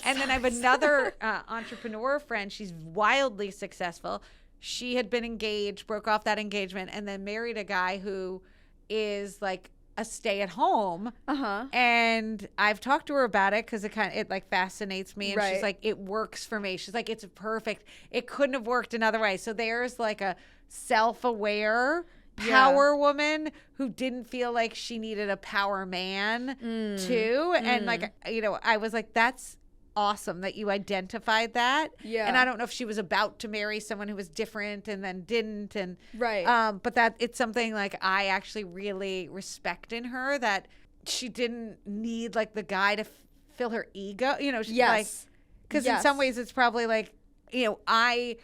And then I have another entrepreneur friend. She's wildly successful. She had been engaged, broke off that engagement, and then married a guy who is like a stay at home. And I've talked to her about it because it like fascinates me. And she's like, it works for me. She's like, it's perfect. It couldn't have worked another way. So there's like a self-aware power woman who didn't feel like she needed a power man too. And like, you know, I was like, that's awesome that you identified that. And I don't know if she was about to marry someone who was different and then didn't, and but that it's something like I actually really respect in her, that she didn't need like the guy to fill her ego, you know. Like, because in some ways it's probably like, you know, I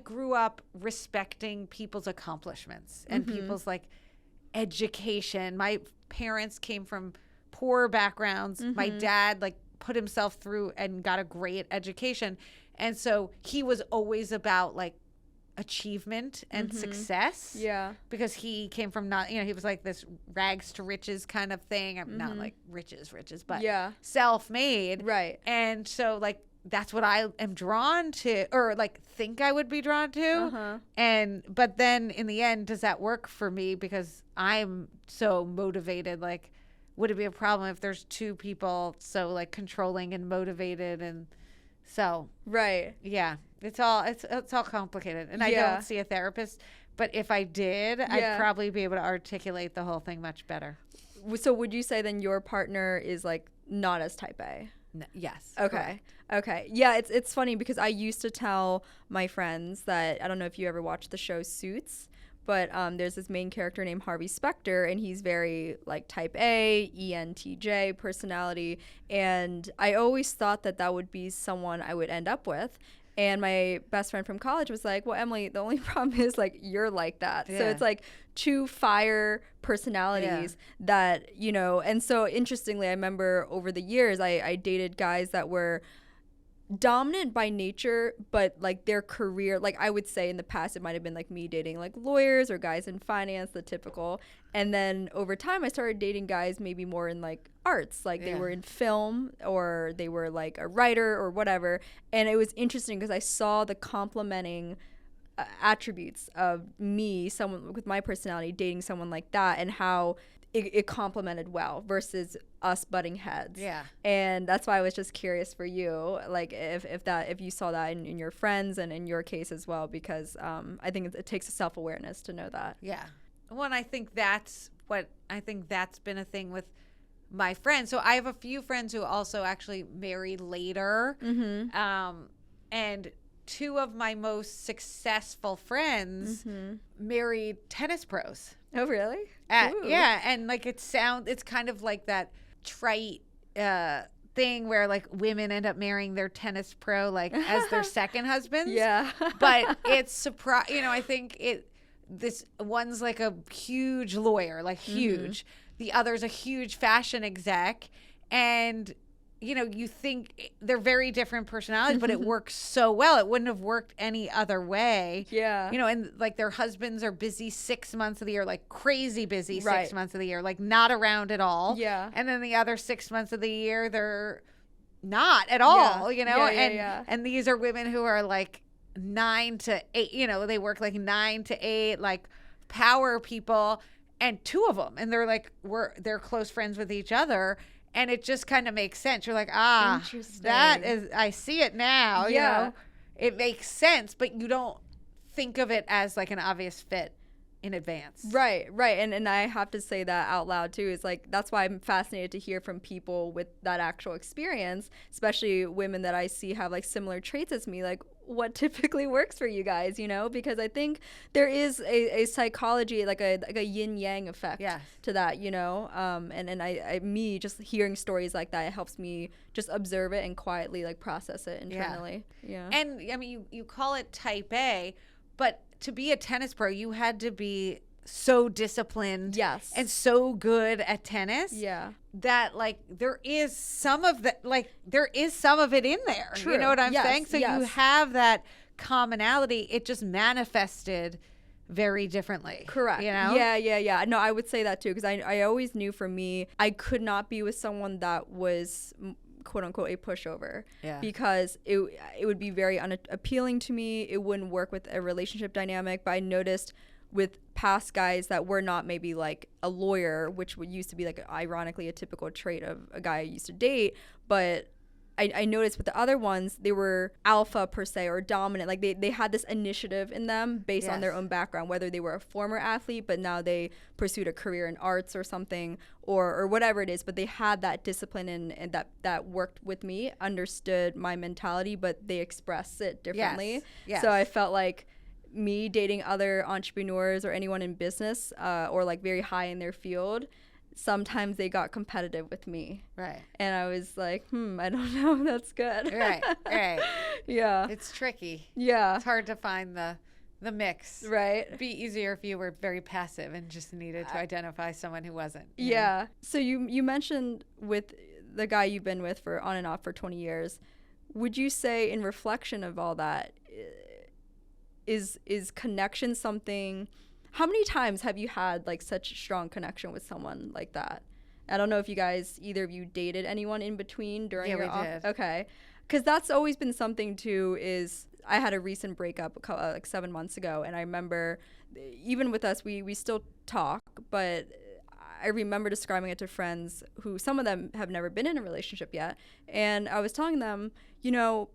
grew up respecting people's accomplishments and people's like education. My parents came from poor backgrounds. My dad like put himself through and got a great education. And so he was always about like achievement and success. Because he came from not, you know, he was like this rags to riches kind of thing. I'm not like riches, but self-made. And so like, that's what I am drawn to, or like think I would be drawn to. But then in the end, does that work for me? Because I'm so motivated. Like, would it be a problem if there's two people so like controlling and motivated? And so it's all complicated. And I don't see a therapist, but if I did, I'd probably be able to articulate the whole thing much better. So would you say then your partner is like not as type A? No, yes. Okay. Correct. Okay. Yeah, it's funny because I used to tell my friends that, I don't know if you ever watched the show Suits, but there's this main character named Harvey Specter, and he's very like type A, ENTJ personality, and I always thought that would be someone I would end up with. And my best friend from college was like, well, Emily, the only problem is like you're like that. So it's like two fire personalities that, you know. And so interestingly, I remember over the years I dated guys that were dominant by nature, but like their career, like I would say in the past it might have been like me dating like lawyers or guys in finance, the typical. And then over time I started dating guys maybe more in like arts, like they were in film or they were like a writer or whatever. And it was interesting because I saw the complementing attributes of me, someone with my personality, dating someone like that, and how it complemented well versus us butting heads. And that's why I was just curious for you, like if you saw that in your friends and in your case as well, because I think it takes a self-awareness to know that. Well, and I think that's been a thing with my friends. So I have a few friends who also actually married later. And two of my most successful friends married tennis pros. Oh, really? And like it's kind of like that trite thing where like women end up marrying their tennis pro like as their second husbands. But it's you know, I think this one's like a huge lawyer, like huge. The other's a huge fashion exec, and you know, you think they're very different personalities, but it works so well. It wouldn't have worked any other way. You know, and like their husbands are busy 6 months of the year, like crazy busy 6 months of the year, like not around at all. And then the other 6 months of the year, they're not at all, you know? And these are women who are like 9 to 8, you know, they work like 9 to 8, like power people, and two of them. And they're like, they're close friends with each other. And it just kind of makes sense. You're like, that is, I see it now. You know, it makes sense, but you don't think of it as like an obvious fit in advance. Right. And I have to say that out loud too. Is like, that's why I'm fascinated to hear from people with that actual experience, especially women that I see have like similar traits as me. Like, what typically works for you guys, you know? Because I think there is a psychology, like a yin yang effect to that, you know? And I me just hearing stories like that, it helps me just observe it and quietly like process it internally. And I mean, you call it type A, but to be a tennis pro, you had to be so disciplined and so good at tennis that like there is some of it in there. You know what I'm saying? So you have that commonality. It just manifested very differently. Correct. You know? Yeah. No, I would say that too, because I always knew for me, I could not be with someone that was quote unquote a pushover, because it would be very unappealing to me. It wouldn't work with a relationship dynamic. But I noticed with past guys that were not maybe like a lawyer, which would used to be like ironically a typical trait of a guy I used to date, but I noticed with the other ones, they were alpha per se or dominant. Like they had this initiative in them based on their own background, whether they were a former athlete, but now they pursued a career in arts or something or whatever it is. But they had that discipline and that worked with me, understood my mentality, but they expressed it differently. Yes. So I felt like me dating other entrepreneurs or anyone in business or like very high in their field, sometimes they got competitive with me. Right. And I was like, I don't know. That's good. Right. Yeah. It's tricky. Yeah. It's hard to find the mix. Right. It'd be easier if you were very passive and just needed to identify someone who wasn't. Yeah. So you mentioned with the guy you've been with for on and off for 20 years, would you say in reflection of all that, is connection something? How many times have you had like such strong connection with someone like that? I don't know if you guys, either of you dated anyone in between during your we did. Okay. Because that's always been something too, is I had a recent breakup like 7 months ago. And I remember even with us, we still talk, but I remember describing it to friends who some of them have never been in a relationship yet. And I was telling them,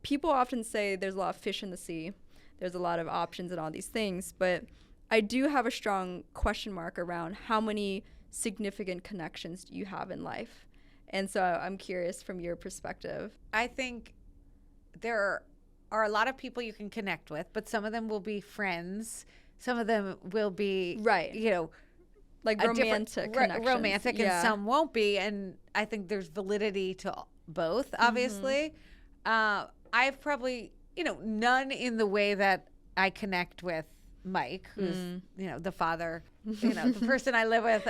people often say there's a lot of fish in the sea. There's a lot of options and all these things, but I do have a strong question mark around how many significant connections do you have in life? And so I'm curious from your perspective. I think there are a lot of people you can connect with, but some of them will be friends. Some of them will be, right, like romantic connections. Romantic, and some won't be. And I think there's validity to both, obviously. I've probably, none in the way that I connect with Mike, who's the father, the person I live with,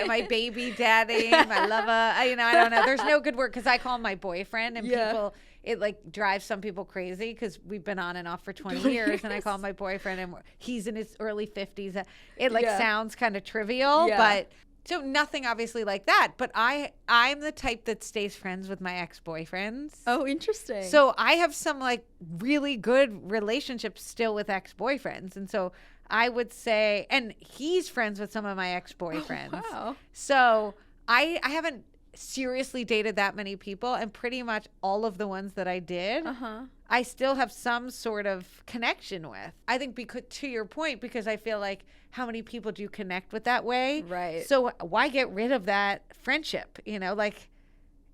my baby daddy, my lover. I don't know. There's no good word because I call him my boyfriend, and people, it like drives some people crazy because we've been on and off for 20 years, and I call him my boyfriend, and he's in his early 50s. It sounds kind of trivial, but. So nothing obviously like that, but I'm the type that stays friends with my ex-boyfriends. Oh, interesting. So I have some like really good relationships still with ex-boyfriends. And so I would say, and he's friends with some of my ex-boyfriends. Oh, wow. So I haven't seriously dated that many people, and pretty much all of the ones that I did, I still have some sort of connection with. I think because, to your point, because I feel like how many people do you connect with that way? Right. So why get rid of that friendship? Like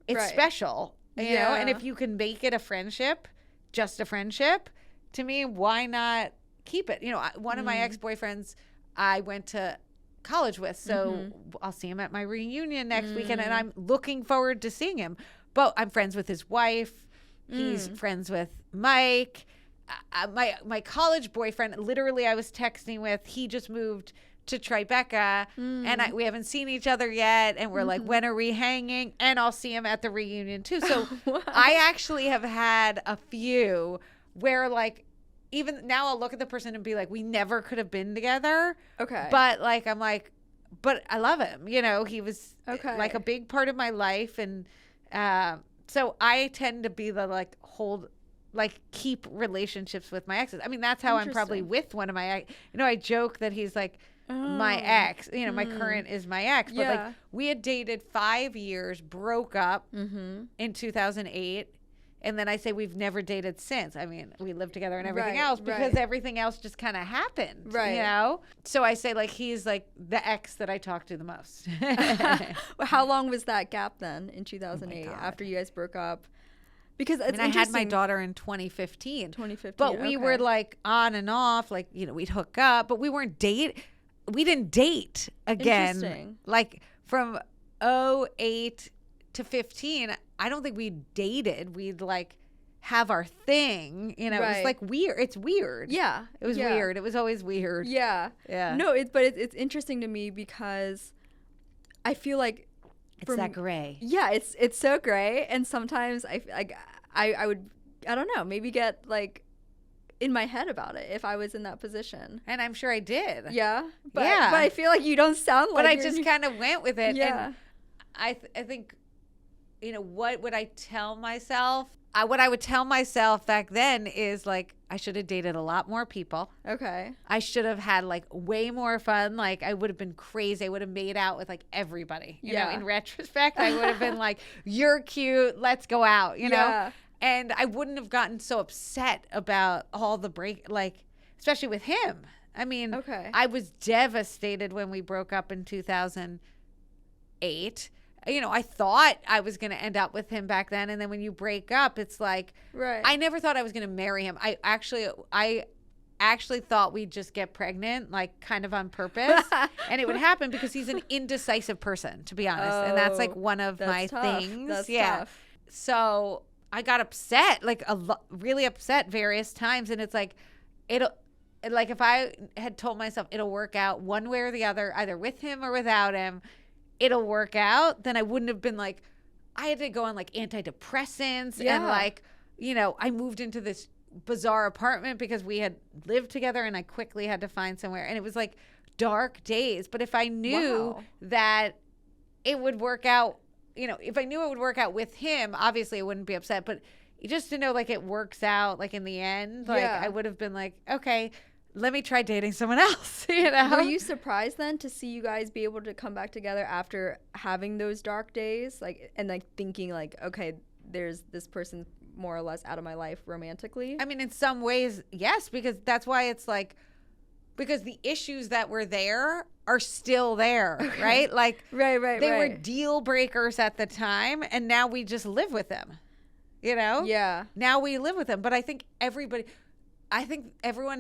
it's special, you know, and if you can make it a friendship, just a friendship, to me, why not keep it? One of my ex-boyfriends I went to college with, so I'll see him at my reunion next weekend, and I'm looking forward to seeing him. But I'm friends with his wife. He's friends with Mike. My college boyfriend, literally I was texting with, he just moved to Tribeca, and we haven't seen each other yet, and we're like, when are we hanging? And I'll see him at the reunion too. So Wow. I actually have had a few where like, even now I'll look at the person and be like, we never could have been together. Okay. But like, I'm like, but I love him. He was like a big part of my life. And so I tend to be the keep relationships with my exes. I mean, that's how I'm probably with one of my, I joke that he's like my ex, my current is my ex, but like we had dated 5 years, broke up in 2008. And then I say we've never dated since. I mean, we lived together and everything else because everything else just kind of happened, So I say like he's like the ex that I talk to the most. Well, how long was that gap then in 2008 after you guys broke up? Because it's I had my daughter in 2015. 2015. But we were like on and off, like, we'd hook up, but we weren't we didn't date again. Interesting. Like from 08 to 15, I don't think we dated. We'd like have our thing, It was like weird. It's weird. Yeah. It was weird. It was always weird. Yeah. Yeah. No, it's interesting to me because I feel like it's that gray. Yeah, it's so gray, and sometimes I would, I don't know, maybe get like in my head about it if I was in that position. And I'm sure I did. Yeah. But I feel like you don't sound like But I just kind of went with it. Yeah. And I think, what would I tell myself? What I would tell myself back then is like, I should have dated a lot more people. Okay. I should have had like way more fun. Like I would have been crazy. I would have made out with like everybody. You know, in retrospect, I would have been like, you're cute. Let's go out, you know? And I wouldn't have gotten so upset about all the especially with him. I mean, I was devastated when we broke up in 2008. You know, I thought I was going to end up with him back then. And then when you break up, it's like, I never thought I was going to marry him. I actually thought we'd just get pregnant, like kind of on purpose. And it would happen because he's an indecisive person, to be honest. And that's like one of my things. That's tough. So I got upset, like really upset various times. And it's like, like if I had told myself it'll work out one way or the other, either with him or without him, it'll work out, then I wouldn't have been like, I had to go on like antidepressants and like, you know, I moved into this bizarre apartment because we had lived together and I quickly had to find somewhere. And it was like dark days. But if I knew that it would work out, you know, if I knew it would work out with him, obviously I wouldn't be upset. But just to know like it works out like in the end, like I would have been like, okay, let me try dating someone else, you know? Were you surprised then to see you guys be able to come back together after having those dark days? Like, and like thinking like, okay, there's this person more or less out of my life romantically? I mean, in some ways, yes, because that's why it's like, because the issues that were there are still there, right? Like, they were deal breakers at the time, and now we just live with them, you know? Yeah. Now we live with them. But I think everyone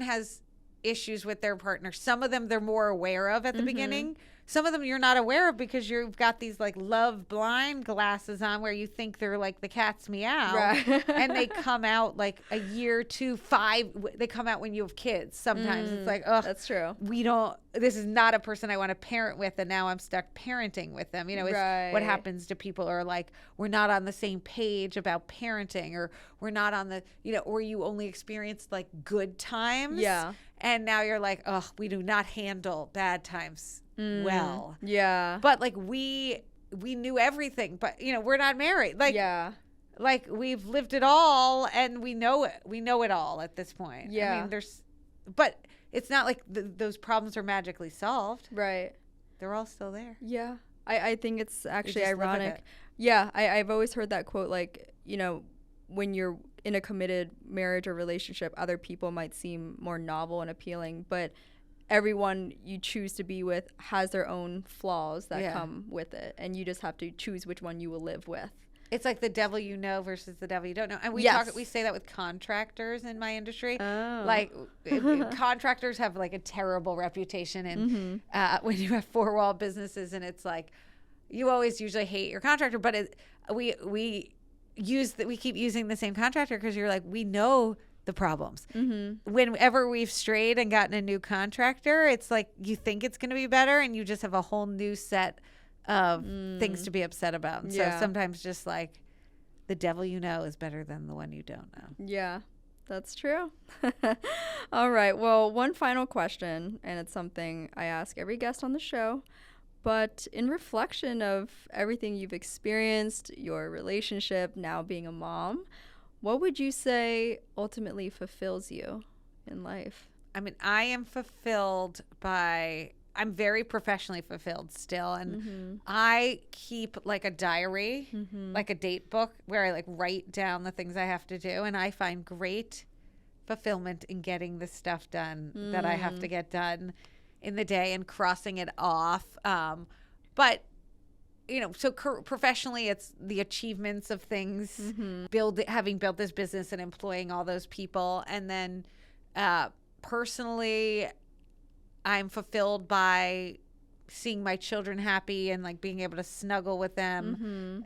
has issues with their partner. Some of them they're more aware of at the beginning. Some of them you're not aware of because you've got these like love blind glasses on where you think they're like the cat's meow. And they come out like a year, 2, 5. They come out when you have kids. Sometimes it's like, oh, that's true. This is not a person I want to parent with. And now I'm stuck parenting with them. You know, it's what happens to people are like, we're not on the same page about parenting, or we're not on the, you know, or you only experienced like good times. Yeah. And now you're like, oh, we do not handle bad times well. Yeah. But like we knew everything, but you know, we're not married. Like, like we've lived it all and we know it. We know it all at this point. Yeah. I mean, but it's not like those problems are magically solved. Right. They're all still there. Yeah. I think it's actually ironic. Yeah. I've always heard that quote, like, you know, when you're in a committed marriage or relationship, other people might seem more novel and appealing, but everyone you choose to be with has their own flaws that come with it, and you just have to choose which one you will live with. It's like the devil you know versus the devil you don't know. And we say that with contractors in my industry. Like contractors have like a terrible reputation, and when you have 4-wall businesses, and it's like you always usually hate your contractor, but we keep using the same contractor because you're like, we know the problems. Whenever we've strayed and gotten a new contractor, it's like you think it's going to be better and you just have a whole new set of things to be upset about. And so sometimes just like the devil you know is better than the one you don't know. Yeah, that's true. All right. Well, one final question, and it's something I ask every guest on the show. But in reflection of everything you've experienced, your relationship, now being a mom, what would you say ultimately fulfills you in life? I mean, I am fulfilled I'm very professionally fulfilled still. And I keep like a diary, like a date book where I like write down the things I have to do. And I find great fulfillment in getting the stuff done that I have to get done in the day and crossing it off. But you know, so professionally, it's the achievements of things, having built this business and employing all those people. And then personally, I'm fulfilled by seeing my children happy and like being able to snuggle with them,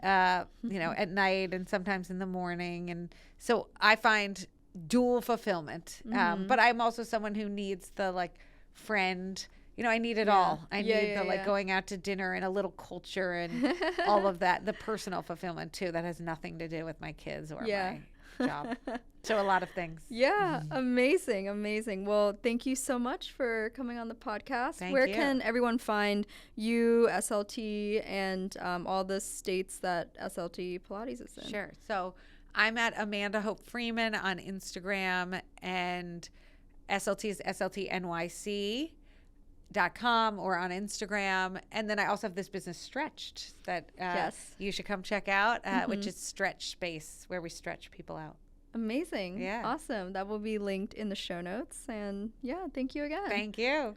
you know, at night and sometimes in the morning. And so I find dual fulfillment. But I'm also someone who needs the like friend. You know, I need it all. I need the like going out to dinner and a little culture and all of that. The personal fulfillment too, that has nothing to do with my kids or my job. So a lot of things. Yeah. Amazing. Well, thank you so much for coming on the podcast. Where can everyone find you, SLT, and all the states that SLT Pilates is in? Sure. So I'm at Amanda Hope Freeman on Instagram, and SLT is SLTNYC.com or on Instagram. And then I also have this business Stretched that you should come check out, which is Stretch Space, where we stretch people out. Amazing. Yeah. Awesome. That will be linked in the show notes. And yeah, thank you again. Thank you.